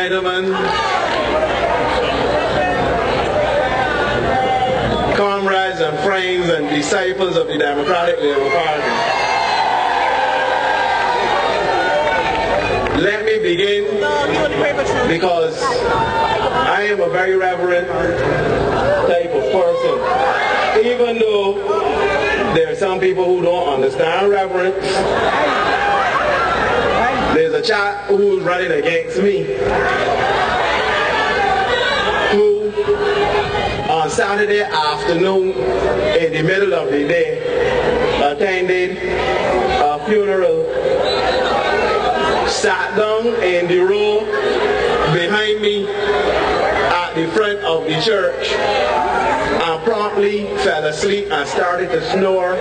gentlemen, comrades and friends and disciples of the Democratic Labour Party, let me begin because I am a very reverent type of person. Even though there are some people who don't understand reverence, there's a chap who's running against me who on Saturday afternoon in the middle of the day attended a funeral, sat down in the row behind me at the front of the church and promptly fell asleep and started to snore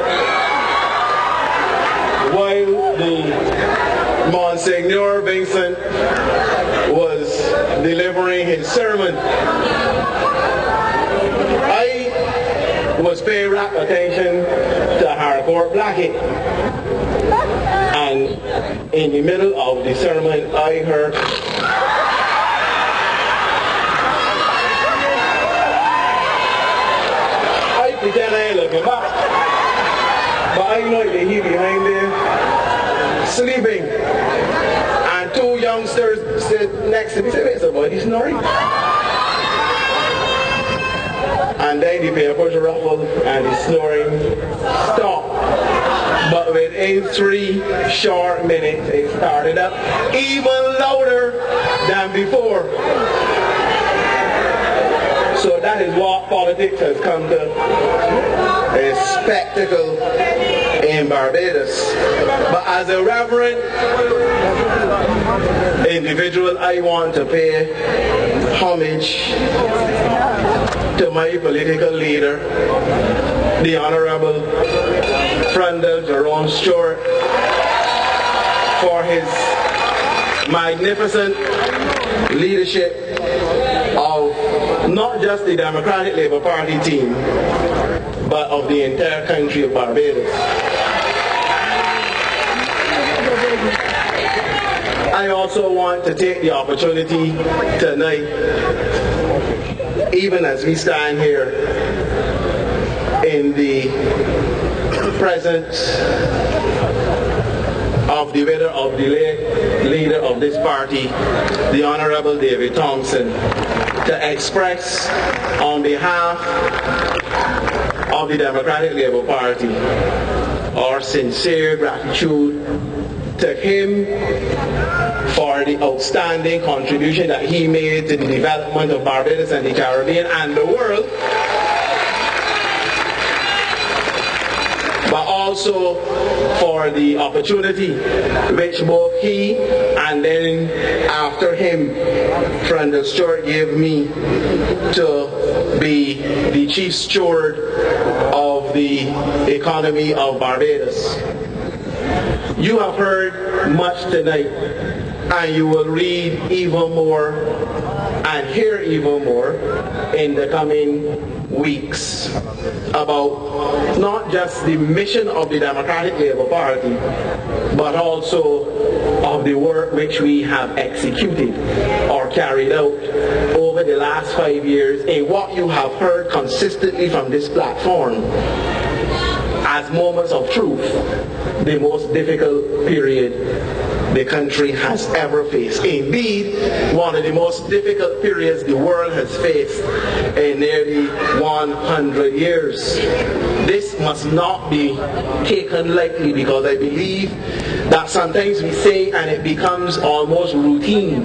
while the Monsignor Vincent was delivering his sermon. I was paying rapt attention to Harcourt Blackett, and in the middle of the sermon I heard pretend I ain't looking back, but I know that he behind there sleeping, and two youngsters sit next to me. Say, "Where's the boy? He's snoring." And then the papers ruffled and the snoring stopped. But within 3 short minutes, it started up even louder than before. So that is what politics has come to, a spectacle in Barbados. But as a reverent individual, I want to pay homage to my political leader, the Honorable Frundle Jerome Stewart, for his magnificent leadership of not just the Democratic Labour Party team, but of the entire country of Barbados. I also want to take the opportunity tonight, even as we stand here in the presence of the widow of the late leader of this party, the Honorable David Thompson, to express on behalf of the Democratic Labour Party our sincere gratitude to him for the outstanding contribution that he made to the development of Barbados and the Caribbean and the world, but also for the opportunity which both he and then after him, Frundle Stewart, gave me to be the chief steward of the economy of Barbados. You have heard much tonight, and you will read even more and hear even more in the coming weeks about not just the mission of the Democratic Labour Party, but also of the work which we have executed or carried out over the last 5 years in what you have heard consistently from this platform as moments of truth, the most difficult period the country has ever faced. Indeed, one of the most difficult periods the world has faced in nearly 100 years. This must not be taken lightly, because I believe that sometimes we say and it becomes almost routine.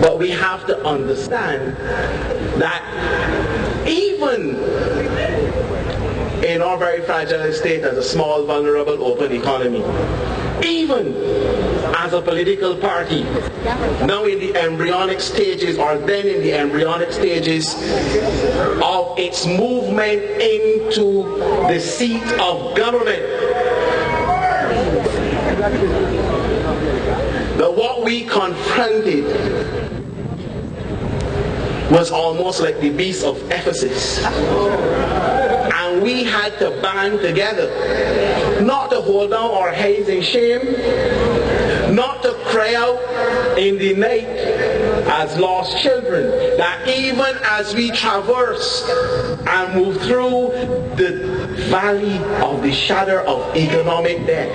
But we have to understand that even in our very fragile state as a small, vulnerable, open economy, even as a political party, now in the embryonic stages, or then in the embryonic stages of its movement into the seat of government, that what we confronted was almost like the beast of Ephesus. And we had to band together, not to hold down our heads in shame, not to cry out in the night as lost children, that even as we traverse and move through the valley of the shadow of economic death,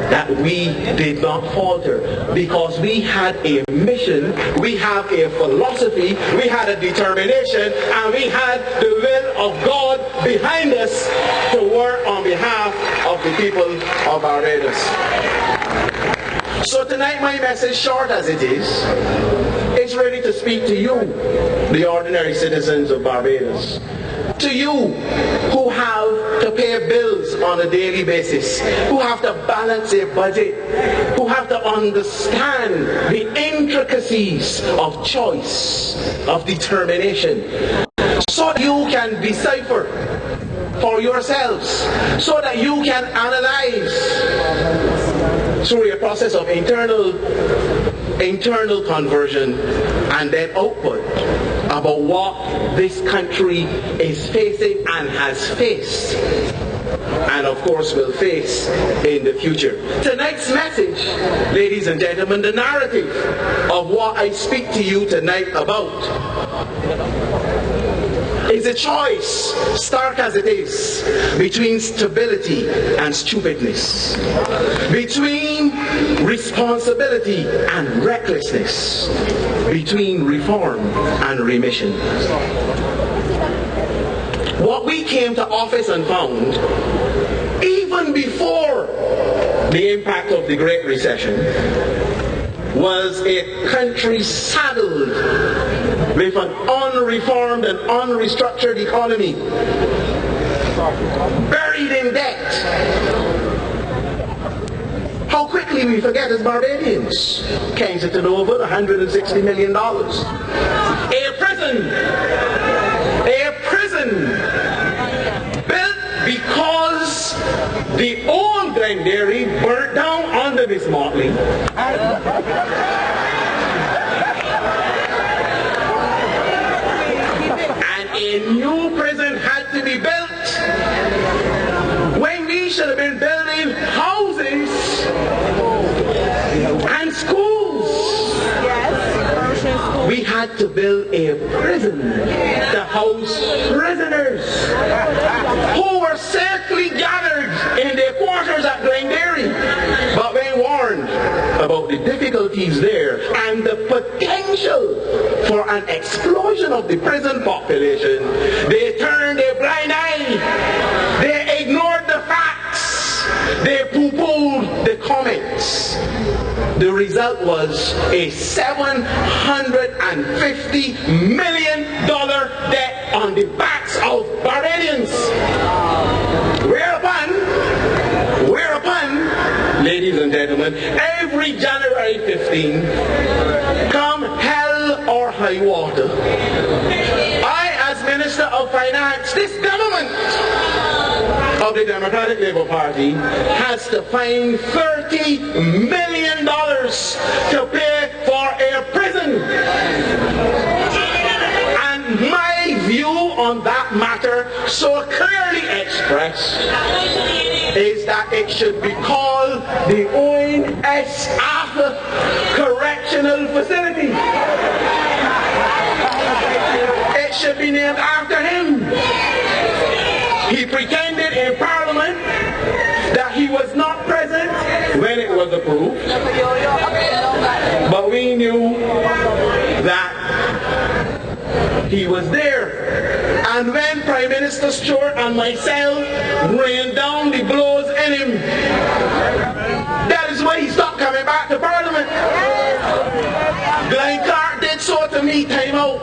that we did not falter, because we had a mission, we have a philosophy, we had a determination, and we had the will of God behind us to work on behalf of the people of Barbados. So tonight my message, short as it is ready to speak to you, the ordinary citizens of Barbados. To you who have to pay bills on a daily basis, who have to balance a budget, who have to understand the intricacies of choice, of determination, so that you can decipher for yourselves, so that you can analyze through a process of internal conversion and then output about what this country is facing and has faced, and of course will face in the future. Tonight's message, ladies and gentlemen, the narrative of what I speak to you tonight about, is a choice, stark as it is, between stability and stupidness, between responsibility and recklessness, between reform and remission. What we came to office and found, even before the impact of the Great Recession, was a country saddled with an unreformed and unrestructured economy, buried in debt. How quickly we forget as Barbadians. Kensington over $160 million. A prison built because the old Glengarry burnt down under this motley. A new prison had to be built when we should have been building houses and schools. We had to build a prison to house prisoners who were safely gathered in their quarters at Glengarry, but when warned about the difficulties there and the potential for an explosion of the prison population, they turned a blind eye. They ignored the facts. They poo-pooed the comments. The result was a $750 million debt on the backs of Barbadians. Whereupon, ladies and gentlemen, every January 15, come hell or high water, I, as Minister of Finance, this government of the Democratic Labour Party, has to find $30 million to pay for a prison. And my view on that matter, so clearly expressed, is that it should be called the Owen S. Arthur Correctional Facility. It should be named after him. He pretended in Parliament that he was not present when it was approved, but we knew that he was there. And when Prime Minister Stewart and myself rained down the blows in him, that is why he stopped coming back to Parliament. Glenn Clark did so to me, time out.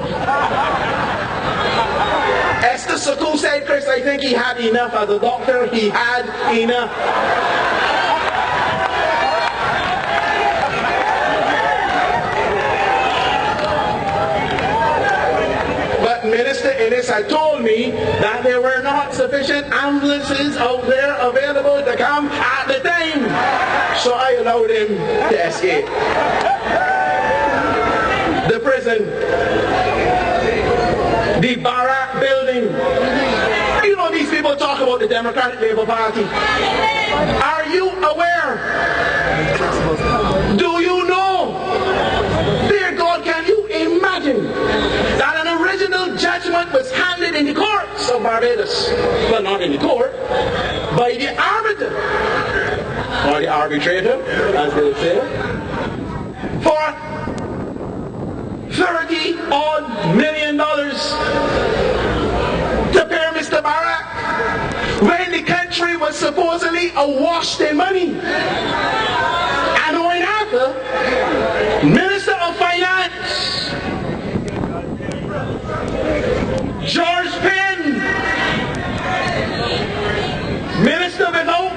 Esther Suku said, Chris, I think he had enough. As a doctor, he had enough. But Minister Innes had told me that there were not sufficient ambulances out there available to come at the time. So I allowed him to escape. The prison, the barrack building. You know, these people talk about the Democratic Labour Party. Are you aware? Do you know? Dear God, can you Barbados, well, not in the court, by the arbiter, or the arbitrator, as they would say, for $30-odd million to pay Mr. Barack when the country was supposedly awash in money. And when after, Minister of Finance, George Penn, Minister without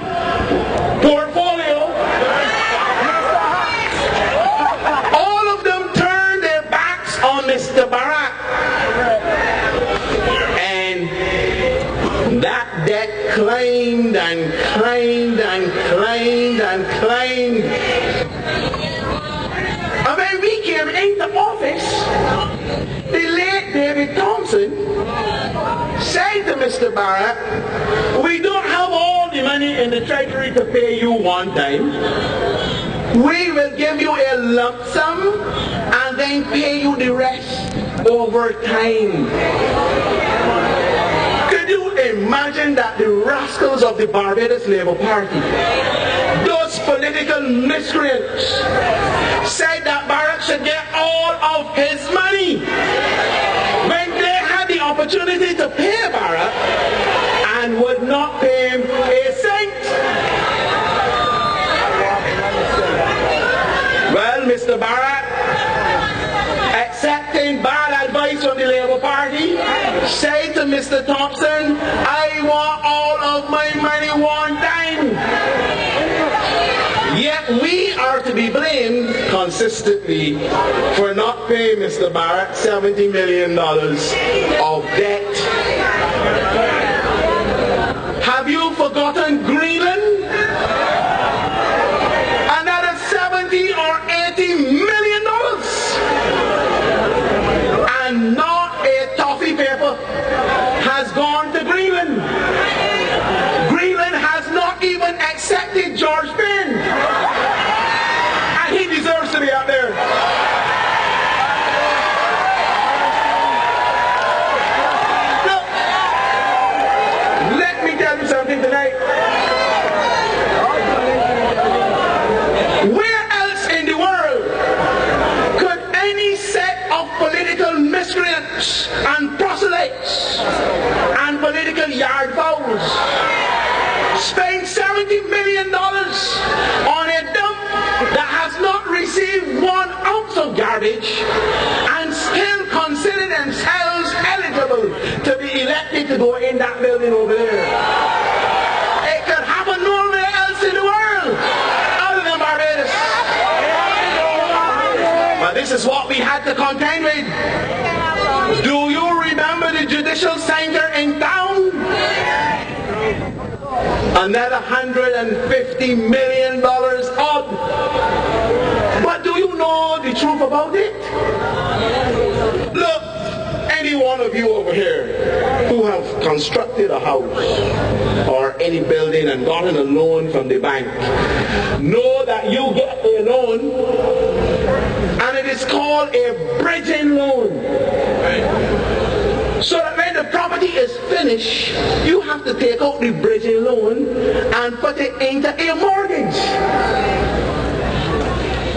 portfolio, all of them turned their backs on Mr. Barack. And that debt climbed and climbed and climbed and climbed. And when we came into office, the late David Thompson said to Mr. Barack, we don't have all the money in the treasury to pay you one time. We will give you a lump sum and then pay you the rest over time. Could you imagine that the rascals of the Barbados Labour Party, those political miscreants, said that Barack should get all of his money when they had the opportunity to pay Barack and would not pay him a cent? Well, Mr. Barack, accepting bad advice from the Labour Party, said to Mr. Thompson, I want all of my money one time. Yet we are to be blamed consistently for not paying Mr. Barack $70 million of debt. Have you forgotten Greenland? Another $70 or $80 million. And not a toffee paper has gone to Greenland. Greenland has not even accepted George Penn. And he deserves to be out there. Look, let me tell you something tonight. Where else in the world could any set of political miscreants and proselytes and political yard fowls spend $70 million on a dump that has not received 1 ounce of garbage and still consider themselves eligible to be elected to go in that building over there? It could happen nowhere else in the world other than Barbados. But this is what we had to contend with. Do you remember the judicial center in town? Another $150 million odd. But do you know the truth about it? Look, any one of you over here who have constructed a house or any building and gotten a loan from the bank, know that you get a loan and it is called a bridging loan. So that when the property is finished, you have to take out the bridging loan and put it into a mortgage.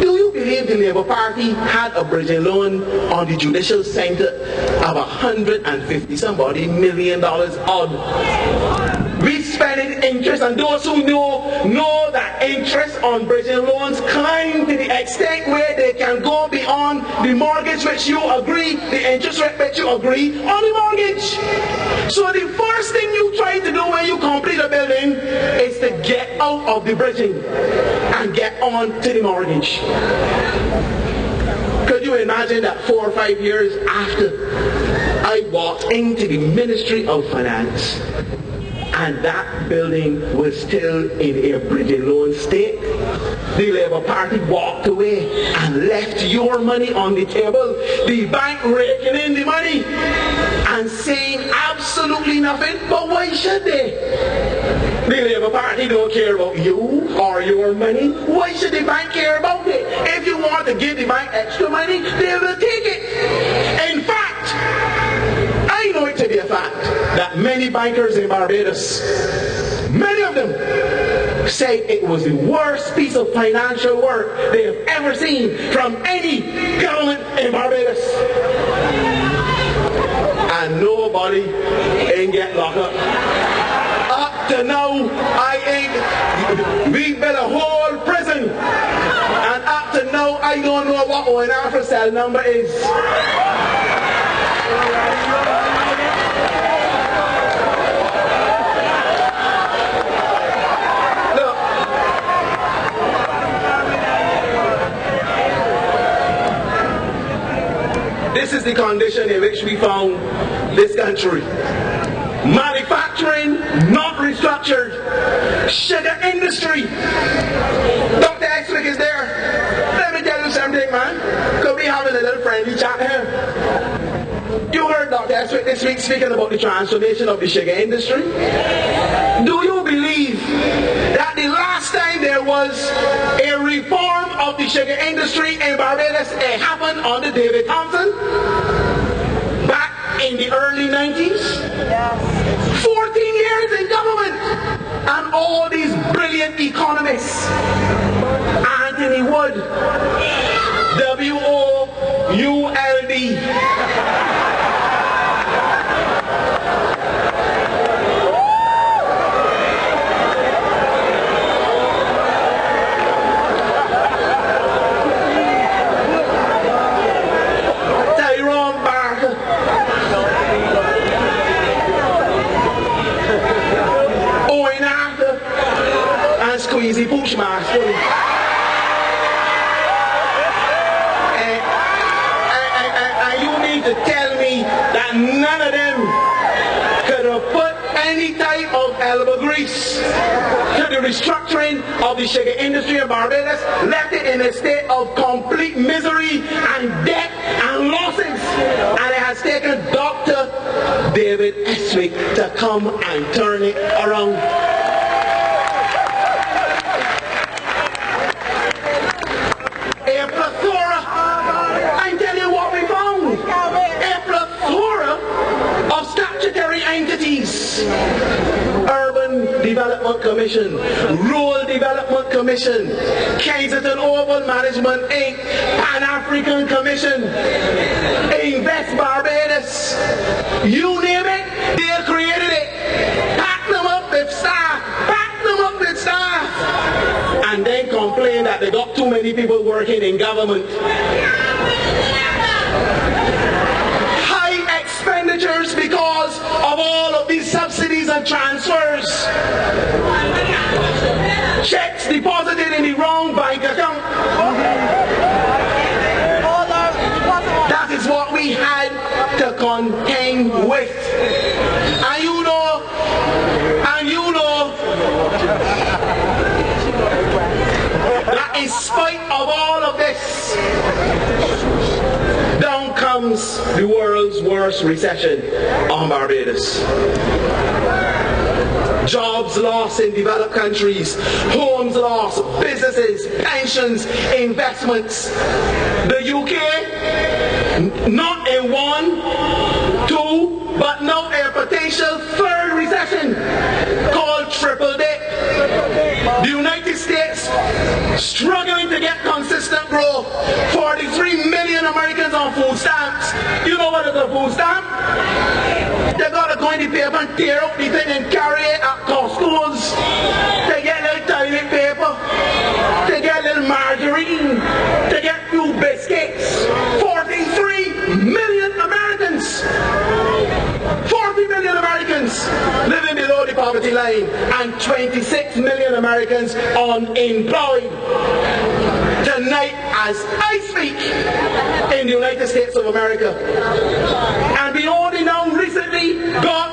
Do you believe the Labour Party had a bridging loan on the judicial center of $150 million odd? We spend in interest, and those who know that interest on bridging loans climb to the extent where they can go beyond the mortgage which you agree, the interest rate which you agree on the mortgage. So the first thing you try to do when you complete a building is to get out of the bridging and get on to the mortgage. Could you imagine that 4 or 5 years after I walked into the Ministry of Finance and that building was still in a bridging loan state, the Labour Party walked away and left your money on the table, the bank raking in the money and saying absolutely nothing. But why should they? The Labour Party don't care about you or your money. Why should the bank care about it? If you want to give the bank extra money, they will take it. In fact, I know it to be a fact that many many bankers in Barbados, many of them say it was the worst piece of financial work they have ever seen from any government in Barbados. And nobody ain't get locked up. Up to now, we built a whole prison. And up to now, I don't know what our cell number is. This is the condition in which we found this country. Manufacturing not restructured. Sugar industry. Dr. Exwick is there. Let me tell you something, man. Could be having a little friendly chat here. You heard Dr. Exwick this week speaking about the transformation of the sugar industry. Do you believe that the last time there was a reform of the sugar industry in Barbados, it happened under David Thompson back in the early 90s? Yes. 14 years in government, and all these brilliant economists. Anthony Wood, W-O-U-L-D. Squeezy push mask. And you need to tell me that none of them could have put any type of elbow grease to the restructuring of the sugar industry in Barbados, left it in a state of complete misery and debt and losses. And it has taken Dr. David Exwick to come and turn it around. Entities, Urban Development Commission, Rural Development Commission, Kensington Oval Management Inc., Pan-African Commission, Invest Barbados, you name it, they created it. Pack them up with staff, and then complain that they got too many people working in government. Expenditures because of all of these subsidies and transfers. Checks deposited in the wrong bank account. That is what we had to contend with. And you know, that in spite of all of this, down comes the world's worst recession on Barbados. Jobs lost in developed countries, homes lost, businesses, pensions, investments. The UK, not in 1, 2, but now a potential third recession called triple dip. The United States struggling to get consistent growth. 43 million Americans on food stamps. You know what is a food stamp? They gotta go in the paper and tear up the thing and carry it at Costco's. They get a little toilet paper. They get a little margarine. They get few biscuits. 43 million Americans. 40 million Americans living below the poverty line and 26 million Americans unemployed. Tonight, as I speak, in the United States of America, and we only now recently got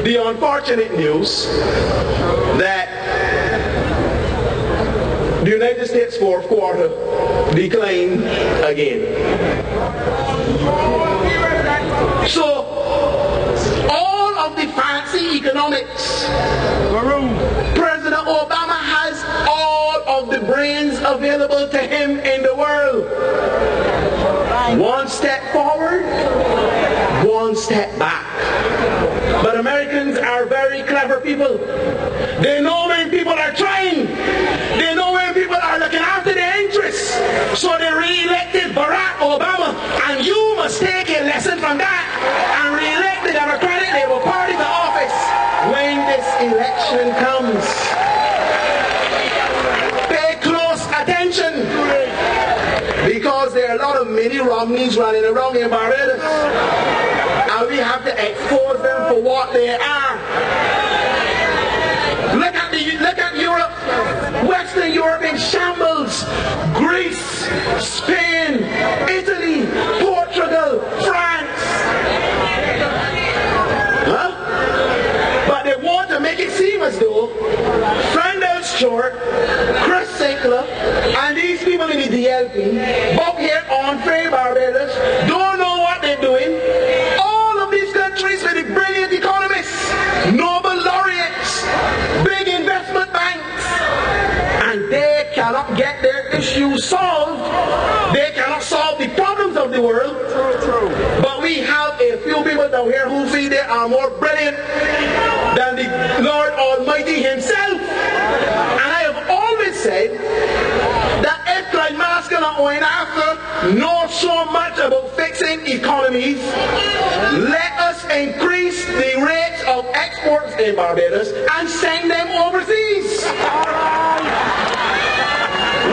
the unfortunate news that the United States fourth quarter declined again. So, all of the fancy economics, President Obama has all of the brains available to him in the world. One step forward, one step back. people. They know when people are trying. They know when people are looking after their interests. So they re-elected Barack Obama, and you must take a lesson from that and re-elect the Democratic Labour Party to office when this election comes. Pay close attention, because there are a lot of mini Romneys running around in Barbados, and we have to expose them for what they are. Look at Europe. Western Europe in shambles. Greece, Spain, Italy, Portugal, France. But they want to make it seem as though Short, Chris Sinckler, and these people in the DLP, both here on Free Barbados, don't know what they're doing. All of these countries with the brilliant economists, Nobel laureates, big investment banks, and they cannot get their issues solved. They cannot solve the problems of the world. But we have a few people down here who feel they are more brilliant than the Lord Almighty himself. And I have always said that if Clyde Maskell and Owen After know so much about fixing economies, let us increase the rates of exports in Barbados and send them overseas.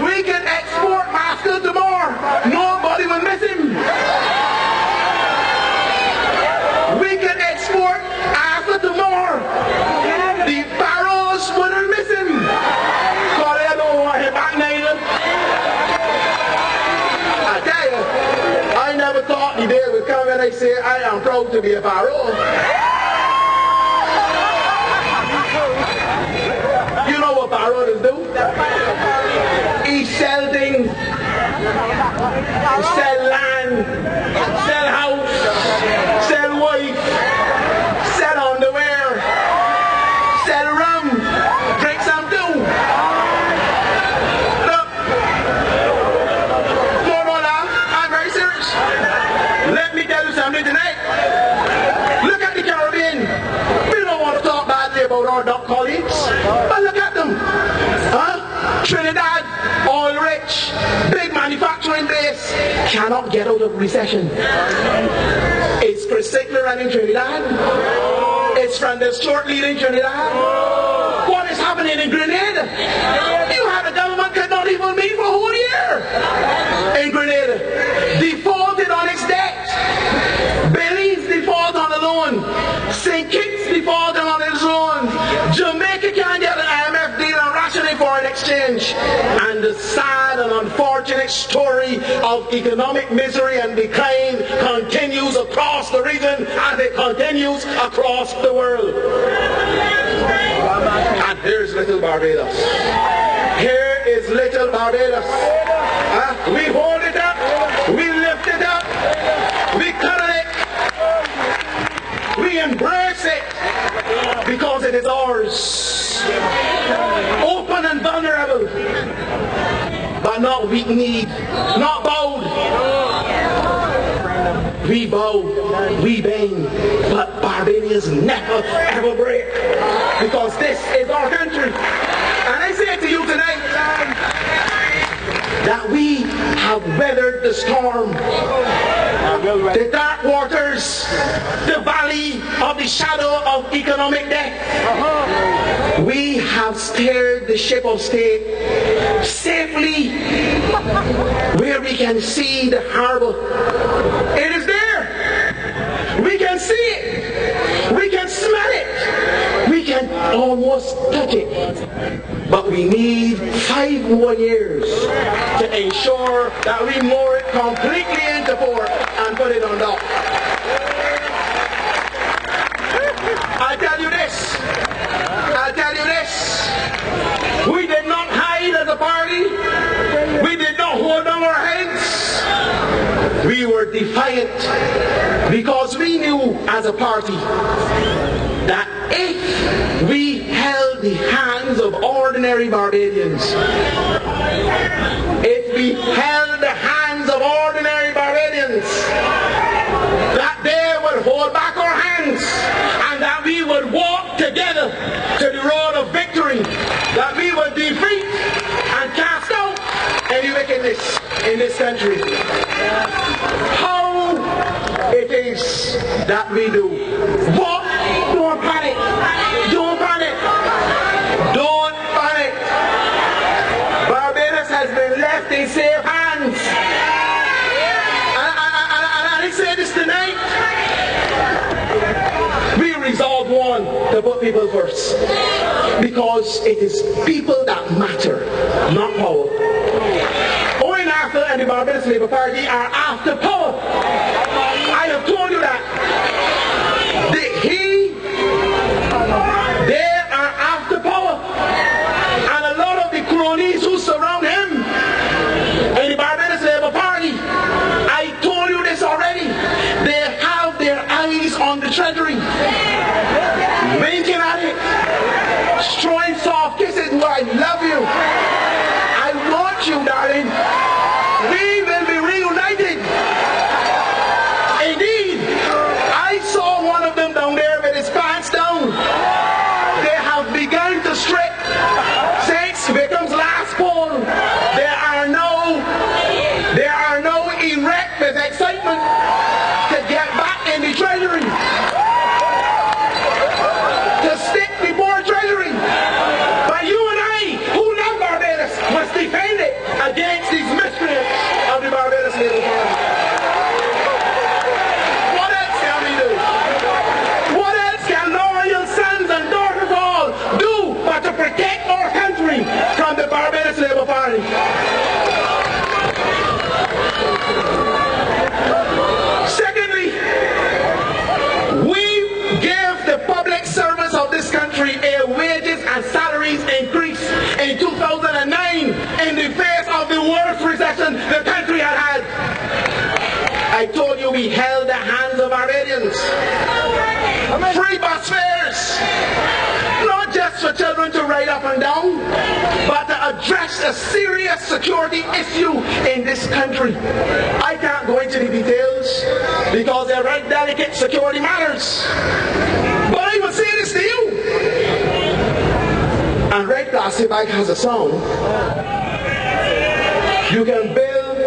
We can export Maskell to more. Nobody will miss him. We can export After to more. The Barrows wouldn't miss him. Because they don't want him back neither. I tell you, I never thought the day would come when I say I am proud to be a Barrow. You know what Barrows do? He sell things, sell land, sell house, sell wife, sell underwear, sell rum, drink some too. Look, no, I'm very serious. Let me tell you something tonight. Look at the Caribbean. We don't want to talk badly about our dock colleagues, but look at them. Trinidad, oil rich, big manufacturing base, cannot get out of recession. It's Chris Sinckler running Trinidad. It's Francis Short leading Trinidad. What is happening in Grenada? You had a government could not even meet for a whole year in Grenada. Defaulted on its debt. Belize defaulted on the loan. St. Kitts defaulted on its loan. Jamaica can't get an IMF deal on rationing foreign exchange. And the sad and unfortunate story of economic misery and decline continues across the region as it continues across the world. And here's little Barbados. Here is little Barbados. We hold it up. We lift it up. We cuddle it. We embrace it because it is ours. Open and vulnerable, but not weak-kneed, not bowed. We bow, we bend, but Barbadians never ever break, because this is our country. And I say to you tonight that we have weathered the storm, the dark waters, the valley of the shadow of economic death. We have steered the ship of state safely where we can see the harbor. It is there. We can see it. We can smell it. We can almost touch it. But we need 5 more years to ensure that we moor it completely into port and put it on dock. I tell you this. We did not hide as a party. We did not hold down our heads. We were defiant because we knew as a party that if we held the hands of ordinary Barbadians, that they would hold back our hands and that we would walk together witness in this country. How it is that we do. But don't panic. Don't panic. Don't panic. Barbados has been left in safe hands. And I say this tonight. We resolve one to put people first. Because it is people that matter, not power. Owen Arthur and the Barbados Labour Party are after power. I have told you that. They are after power. And a lot of the cronies who surround him in the Barbados Labour Party, I told you this already, they have their eyes on the treasury. Winking at it. Throwing soft kisses. Well, I love you. I want you, darling. We will be reunited. Indeed, I saw one of them down there with his pants down. They have begun to strip. Since Victim's last poll, there are no erect with excitement to get back in the treasury. To stick the board treasury. But you and I, who love Barbados, must defend it against these miscreants of the Barbados Labour Party. What else can we do? What else can loyal sons and daughters all do but to protect our country from the Barbados Labour Party? Secondly, we give the public service of this country a wages and salaries increase in 2009 in the face of the worst recession the country had had. I told you we held the hands of Barbadians. Free bus fares, not just for children to ride up and down, but to address a serious security issue in this country. I can't go into the details because they're very delicate security matters. But I will say this to you. And Red Plastic Bag has a song. You can build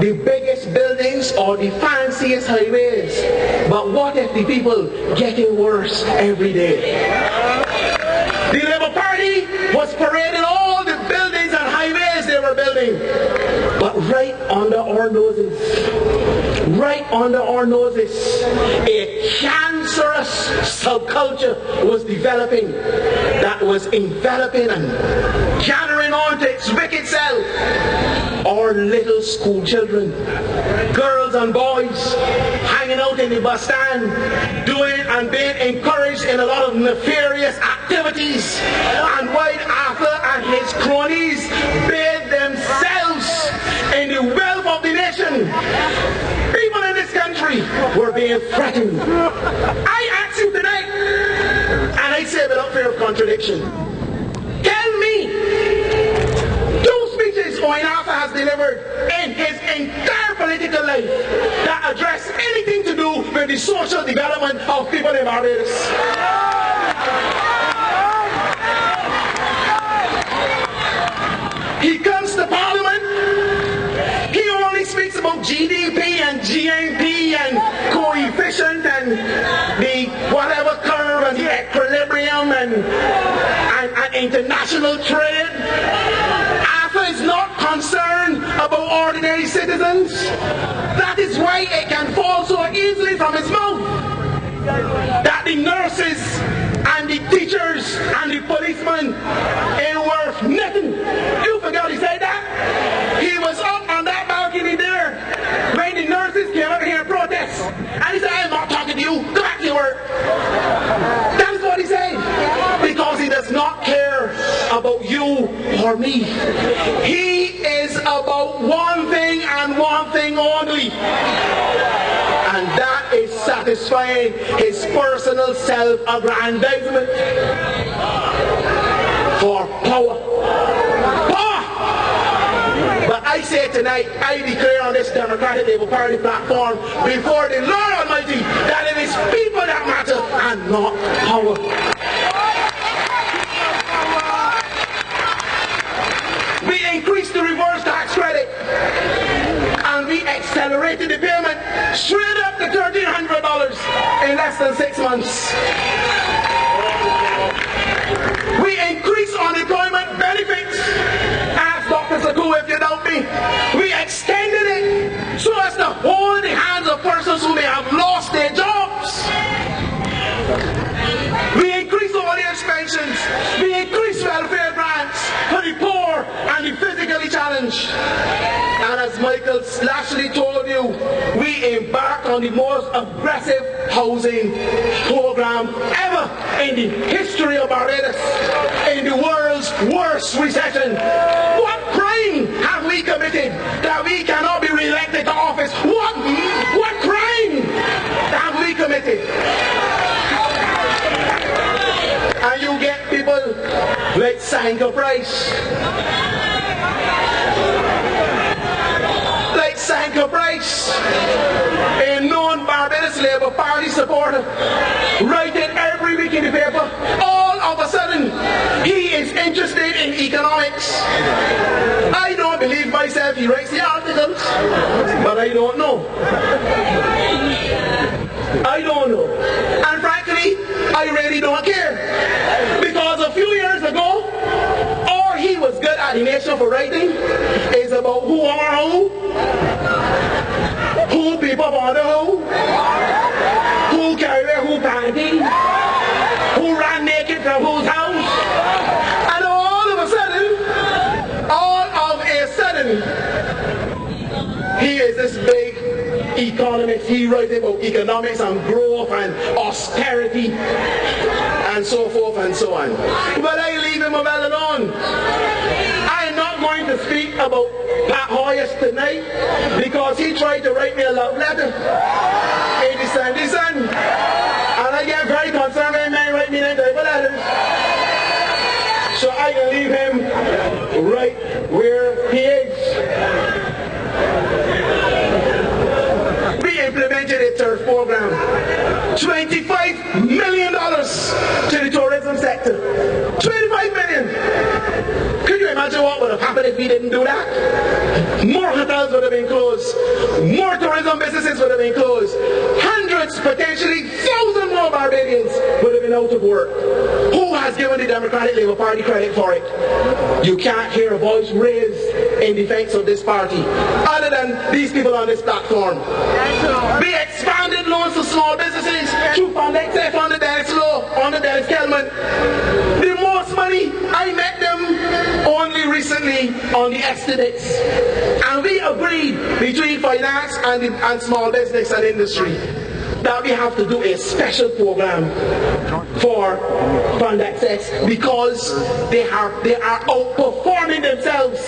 the biggest buildings or the fanciest highways, but what if the people getting worse every day? The Labour Party was parading all the buildings and highways they were building, but right under our noses, a cancerous subculture was developing that was enveloping and gathering on to its wicked self our little school children, girls and boys, hanging out in the bus stand, doing and being encouraged in a lot of nefarious activities, and while Arthur and his cronies bathed themselves in the wealth of the nation, people in this country were being threatened. I ask you tonight, and I say without fear of contradiction, tell me, two speeches Owen Arthur has delivered in his entire political life that address anything to do with the social development of people in Barbados. He comes to Parliament, he only speaks about GDP and GNP and coefficient and the whatever curve and the equilibrium and international trade. Arthur is not concerned about ordinary citizens. That is why it can fall so easily from his mouth that the nurses and the teachers and the policemen ain't worth nothing. You forgot he said that? He was up on that balcony there when the nurses came up here and protest. And he said, I'm not talking to you, go back to your work. That is what he said. Because he does not care about you or me. He is about one thing and one thing only. And that is satisfying his personal self-aggrandizement for power. Power! But I say tonight, I declare on this Democratic Labour Party platform before the Lord Almighty that it is people that matter and not power. We increased the reverse tax credit accelerated the payment straight up to $1,300 in less than 6 months. We increased unemployment benefits. Ask Dr. Saku if you doubt me. We extended it so as to hold the hands of persons who may have lost their jobs. We increased all the expensions. We increased welfare grants for the poor and the physically challenged. And as Michael Lashley told you, we embarked on the most aggressive housing program ever in the history of Barbados, in the world's worst recession. What crime have we committed that we cannot be re-elected to office? What crime have we committed? And you get people like Sinckler Price. Like Sinckler Price, a known Barbados Labour Party supporter, writing every week in the paper, all of a sudden, he is interested in economics. I don't believe myself he writes the articles, but I don't know. I don't know. And frankly, I really don't care. Because a few years ago, all he was good at the nation for writing is about who are who people bother who carry who panty, who ran naked from whose house. And all of a sudden, he is this big economist. He writes about economics and growth and austerity and so forth and so on. But I leave him well alone. I'm not going to speak about Pat Hoyes tonight because he tried to write me a love letter in the Sunday Sun. And I get very concerned when men write me that type of letters. So I can leave him right where he is. We implemented a turf program. $25 million to the tourism sector. $25 million. Could you imagine what would have happened if we didn't do that? More hotels would have been closed. More tourism businesses would have been closed. Hundreds, potentially thousands more Barbadians would have been out of work. Who has given the Democratic Labour Party credit for it? You can't hear a voice raised in defense of this party other than these people on this platform. We expanded loans to small businesses through FundXF on the Dennis Law, on the Dennis Kelman. The most money, I met them only recently on the estimates. And we agreed between finance and small business and industry that we have to do a special program for FundXF because they are outperforming themselves.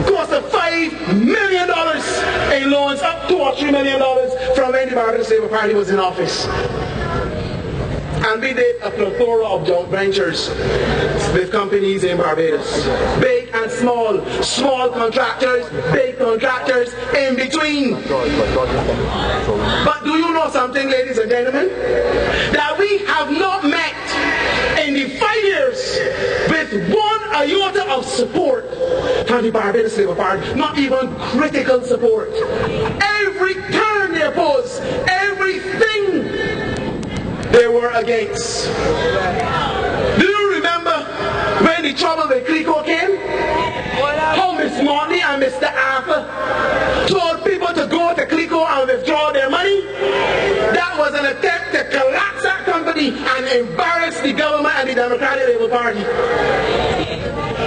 Close to $5 million in loans, up to $3 million from when the Barbados Labour Party was in office. And we did a plethora of joint ventures with companies in Barbados. Big and small contractors, big contractors, in between. But do you know something, ladies and gentlemen? That we have not met in the 5 years with one iota of support from the Barbados Labour Party, not even critical support. Every turn they oppose, everything they were against. Do you remember when the trouble with Clico came? How Miss Monty and Mr. Arthur told people to go to Clico and withdraw their money? That was an attempt to collapse that company and embarrass the government and the Democratic Labour Party.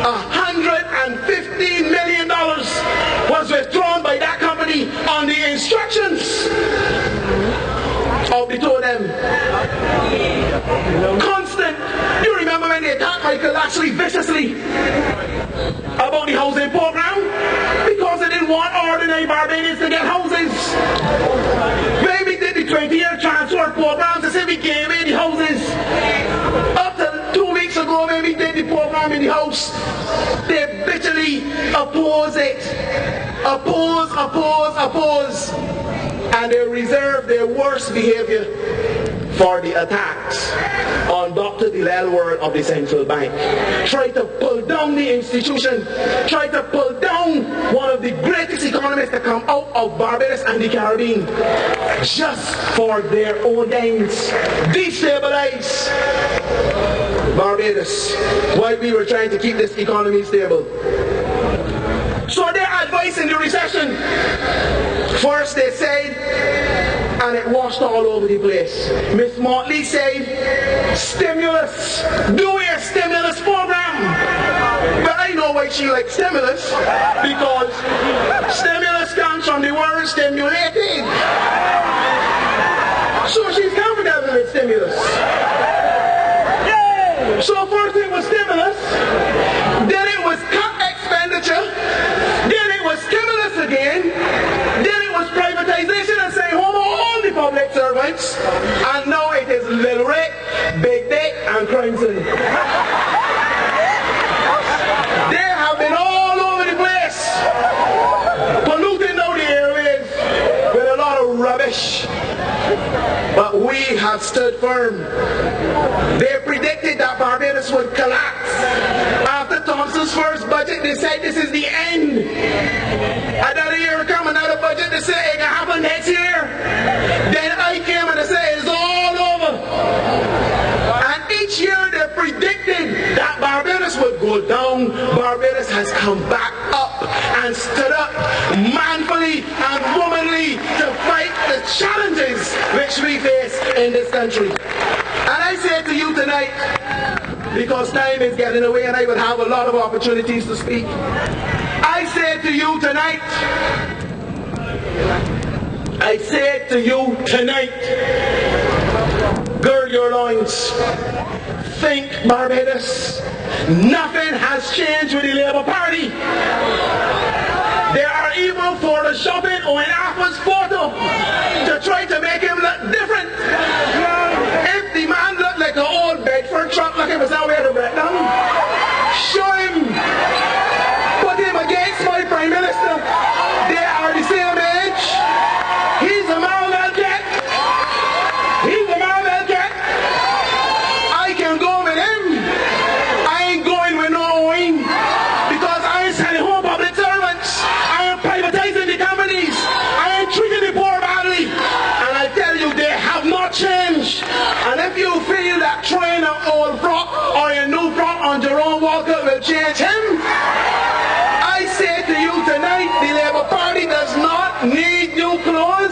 $115 million was withdrawn by that company on the instructions of the two of them. Constant. You remember when they attacked Michael Lashley viciously about the housing program? Because they didn't want ordinary Barbadians to get houses. When we did the 20-year transfer program, they said we gave away the houses. Up to 2 weeks ago when we did the program in the House, they bitterly oppose it. Oppose. And they reserve their worst behavior for the attacks on Dr. Delel World of the Central Bank. Try to pull down the institution. Try to pull down one of the greatest economists to come out of Barbados and the Caribbean just for their own gains. Destabilize Barbados while we were trying to keep this economy stable. So their advice in the recession, first they said, and it washed all over the place. Miss Motley said, stimulus, do a stimulus program. But I know why she likes stimulus, because stimulus comes from the word stimulating. So she's comfortable with stimulus. So first it was stimulus, then it was cut expenditure, then it was stimulus again, then it was privatization and saying home all the public servants, and now it is Little Rick, Big Dick and Crimson. They have been all over the place, polluting out the airways with a lot of rubbish. But we have stood firm. They predicted that Barbados would collapse. After Thompson's first budget, they said this is the end. Another year will come, another budget, they say it can happen next year. Then I came and they say it's all over. And each year they predicted that Barbados would go down. Barbados has come back up and stood up manfully and womanly to fight the challenges which we face in this country. And I say to you tonight, because time is getting away and I will have a lot of opportunities to speak, I say to you tonight, gird your loins, think Barbados. Nothing has changed with the Labour Party. They are even photoshopping Owen Appa's photo to try to make him look different. If the man looked like an old Bedford truck, like he was nowhere to break down, show him. Put him against my Prime Minister. They are the same age. He's a Marvel cat. He's a Marvel cat. I can go with him. I ain't going with no Owen, because I ain't sending home public servants. I am privatizing the companies. I am treating the poor badly. And I tell you, they have not changed. And if you feel that trying an old frock or a new frock on Jerome Walker will change him, I say to you tonight, the Labour Party does not need new clothes.